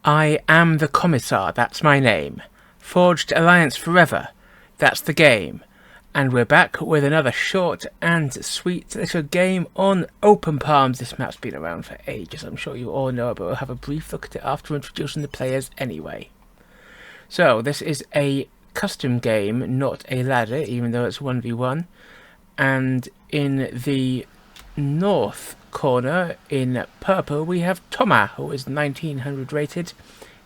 I am the Commissar, that's my name. Forged alliance forever, that's the game. And we're back with another short and sweet little game on Open Palms. This map's been around for ages, I'm sure you all know it, but we'll have a brief look at it after introducing the players anyway. So, this is a custom game, not a ladder, even though it's 1v1. And in the north corner, in purple, we have Tomma, who is 1900 rated.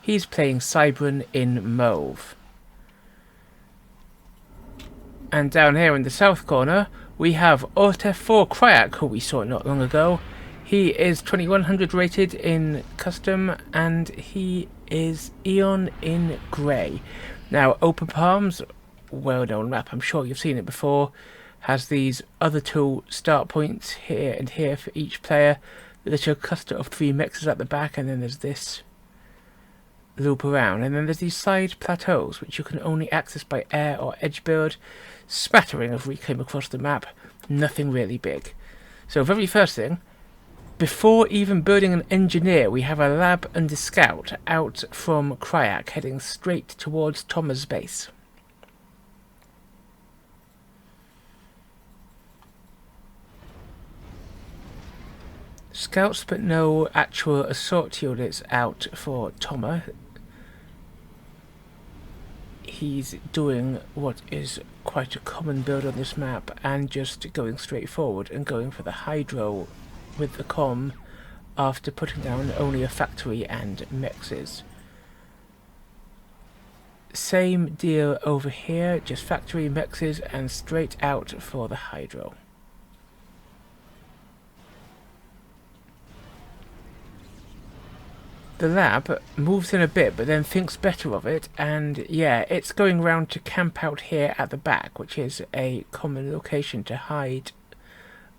He's playing Cybran in mauve. And down here in the south corner, we have Orte4 Kryak, who we saw not long ago. He is 2100 rated in custom, and he is Eon in grey. Now, Open Palms, well-known map, I'm sure you've seen it before, has these other two start points here and here for each player. The little cluster of 3 mixes at the back, and then there's this loop around, and then there's these side plateaus which you can only access by air or edge build. Smattering of reclaim across the map, nothing really big. So very first thing, before even building an engineer, we have a lab and a scout out from Kryak heading straight towards Tomma's base. Scouts, but no actual assault units out for Tomma. He's doing what is quite a common build on this map and just going straight forward and going for the hydro with the comm after putting down only a factory and mixes. Same deal over here, just factory mixes and straight out for the hydro. The lab moves in a bit, but then thinks better of it, and yeah, it's going round to camp out here at the back, which is a common location to hide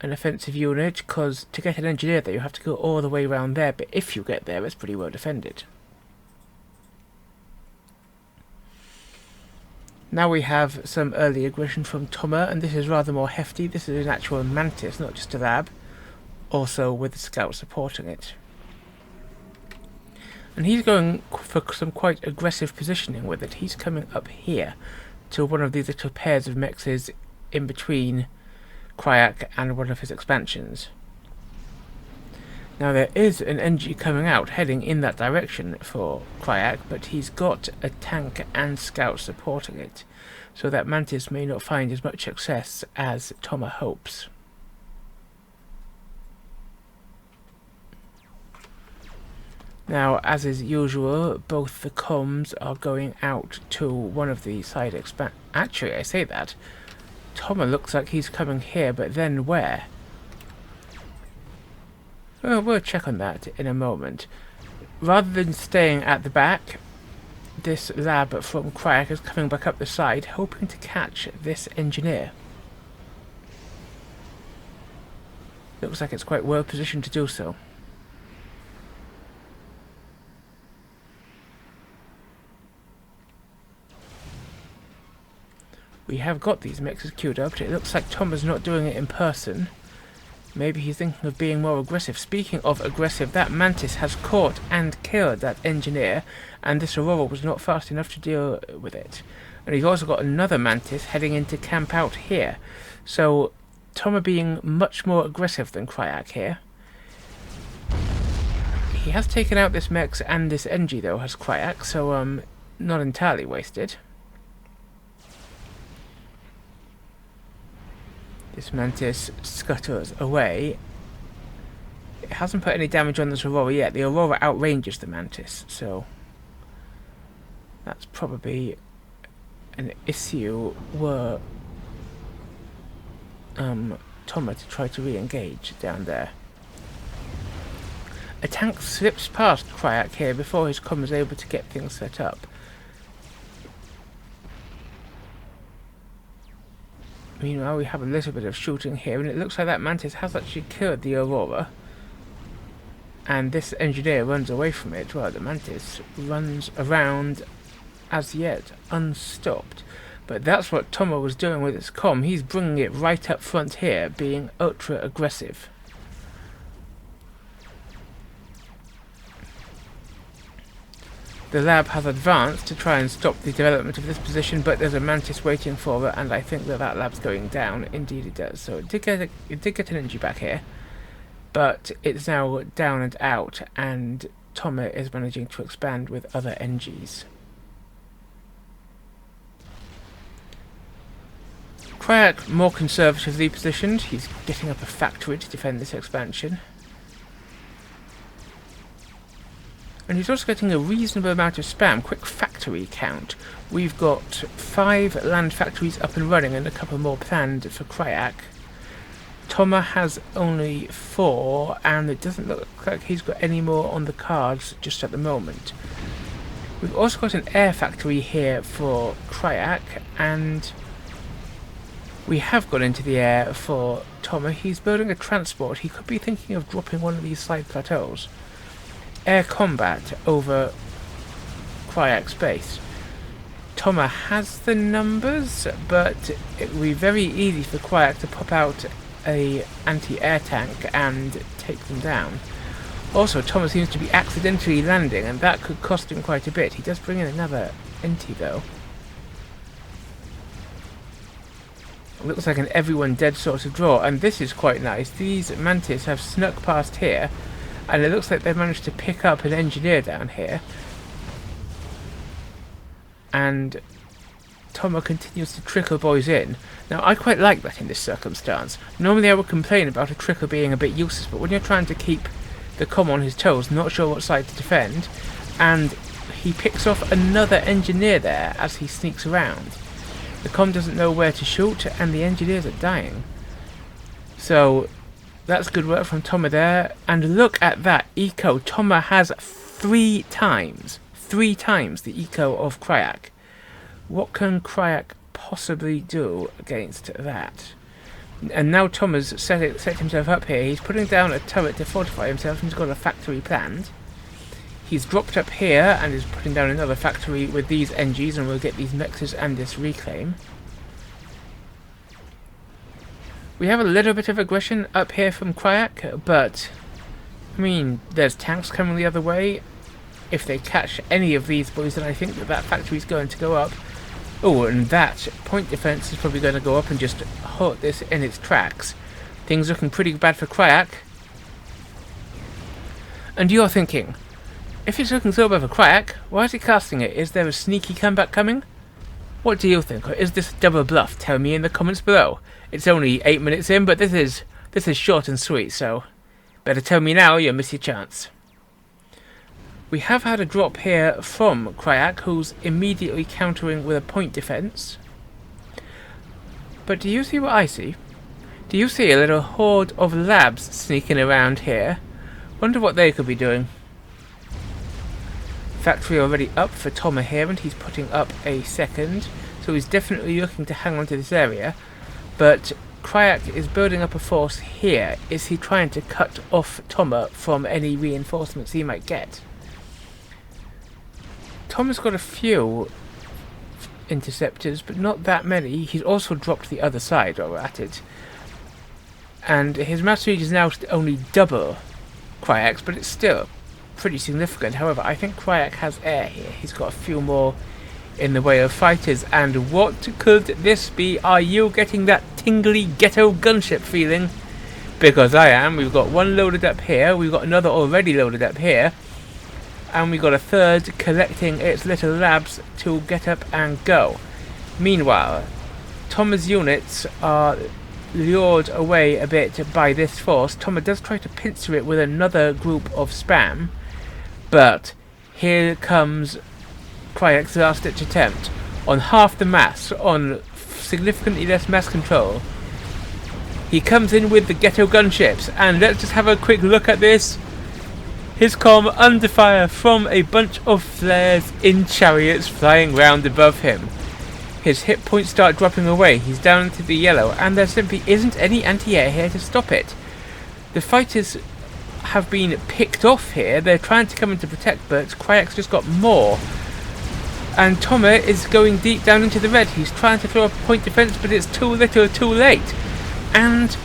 an offensive unit, because to get an engineer there you have to go all the way around there, but if you get there it's pretty well defended. Now we have some early aggression from Tomma, and this is rather more hefty. This is an actual mantis, not just a lab, also with the scout supporting it. And he's going for some quite aggressive positioning with it. He's coming up here to one of these little pairs of mixes in between Kryak and one of his expansions. Now there is an NG coming out, heading in that direction for Kryak, but he's got a tank and scout supporting it, so that Mantis may not find as much success as Tomma hopes. Now, as is usual, both the comms are going out to one of the side Actually, I say that. Tomma looks like he's coming here, but then where? Well, we'll check on that in a moment. Rather than staying at the back, this lab from Kryak is coming back up the side, hoping to catch this engineer. Looks like it's quite well positioned to do so. We have got these mixes queued up, but it looks like Tomma's not doing it in person. Maybe he's thinking of being more aggressive. Speaking of aggressive, that Mantis has caught and killed that engineer, and this Aurora was not fast enough to deal with it. And he's also got another Mantis heading into camp out here. So, Tomma being much more aggressive than Kryak here. He has taken out this Mex and this NG though, has Kryak, so not entirely wasted. This Mantis scuttles away. It hasn't put any damage on this Aurora yet. The Aurora outranges the Mantis, so that's probably an issue were Tomma to try to re-engage down there. A tank slips past Kryak here before his comm is able to get things set up. Meanwhile, we have a little bit of shooting here, and it looks like that Mantis has actually killed the Aurora. And this engineer runs away from it, while the Mantis runs around as yet unstopped. But that's what Tomma was doing with his comm. He's bringing it right up front here, being ultra aggressive. The lab has advanced to try and stop the development of this position, but there's a mantis waiting for it, and I think that lab's going down. Indeed it does. So it did get an injury back here, but it's now down and out, and Tomma is managing to expand with other NGs. Kryak more conservatively positioned. He's getting up a factory to defend this expansion. And he's also getting a reasonable amount of spam. Quick factory count. We've got 5 land factories up and running and a couple more planned for Kryak. Tomma has only 4, and it doesn't look like he's got any more on the cards just at the moment. We've also got an air factory here for Kryak, and we have gone into the air for Tomma. He's building a transport. He could be thinking of dropping one of these side plateaus. Air combat over Kryak's base. Tomma has the numbers, but it would be very easy for Kryak to pop out a anti-air tank and take them down. Also, Tomma seems to be accidentally landing, and that could cost him quite a bit. He does bring in another NT though. Looks like an everyone dead sort of draw, and this is quite nice. These mantis have snuck past here, and it looks like they've managed to pick up an engineer down here. And Tomma continues to trickle boys in. Now, I quite like that in this circumstance. Normally I would complain about a trickle being a bit useless, but when you're trying to keep the comm on his toes, not sure what side to defend, and he picks off another engineer there as he sneaks around. The comm doesn't know where to shoot, and the engineers are dying. So that's good work from Tomma there. And look at that eco. Tomma has 3 times the eco of Kryak. What can Kryak possibly do against that? And now Tomma's set himself up here. He's putting down a turret to fortify himself, and he's got a factory planned. He's dropped up here and is putting down another factory with these NGs, and we'll get these mexes and this reclaim. We have a little bit of aggression up here from Kryak, but I mean, there's tanks coming the other way. If they catch any of these boys, then I think that factory's going to go up. Oh, and that point defense is probably going to go up and just halt this in its tracks. Things looking pretty bad for Kryak. And you're thinking, if it's looking so bad for Kryak, why is he casting it? Is there a sneaky comeback coming? What do you think? Or is this double bluff? Tell me in the comments below. It's only 8 minutes in, but this is short and sweet, so better tell me now, you'll miss your chance. We have had a drop here from Kryak, who's immediately countering with a point defense. But do you see what I see? Do you see a little horde of labs sneaking around here? Wonder what they could be doing. Factory already up for Tomma here, and he's putting up a second, so he's definitely looking to hang on to this area. But Kryak is building up a force here. Is he trying to cut off Tomma from any reinforcements he might get? Tomma's got a few interceptors, but not that many. He's also dropped the other side while we're at it. And his mass speed is now only double Kryak's, but it's still pretty significant. However, I think Kryak has air here. He's got a few more in the way of fighters. And what could this be? Are you getting that tingly ghetto gunship feeling? Because I am. We've got one loaded up here. We've got another already loaded up here. And we've got a third collecting its little labs to get up and go. Meanwhile, Tomma's units are lured away a bit by this force. Tomma does try to pincer it with another group of spam, but here comes Kryak's last ditch attempt on half the mass, on significantly less mass control. He comes in with the ghetto gunships, and let's just have a quick look at this. His comm under fire from a bunch of flares in chariots flying round above him. His hit points start dropping away. He's down into the yellow, and there simply isn't any anti-air here to stop it. The fighters have been picked off here. They're trying to come in to protect, but Kryak's just got more. And Tomma is going deep down into the red. He's trying to throw up a point defense, but it's too little, too late. And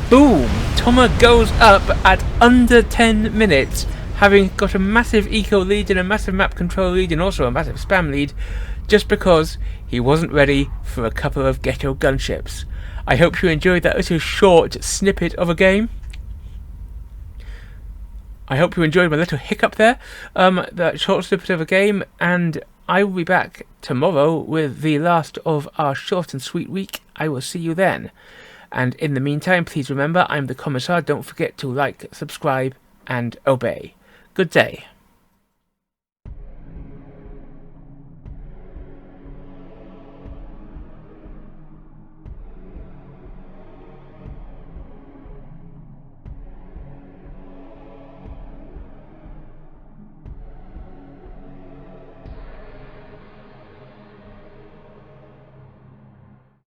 boom! Tomma goes up at under 10 minutes, having got a massive eco lead and a massive map control lead and also a massive spam lead, just because he wasn't ready for a couple of ghetto gunships. I hope you enjoyed that little short snippet of a game. I hope you enjoyed my little hiccup there, that short snippet of a game, and I will be back tomorrow with the last of our short and sweet week. I will see you then. And in the meantime, please remember, I'm the Commissar. Don't forget to like, subscribe, and obey. Good day.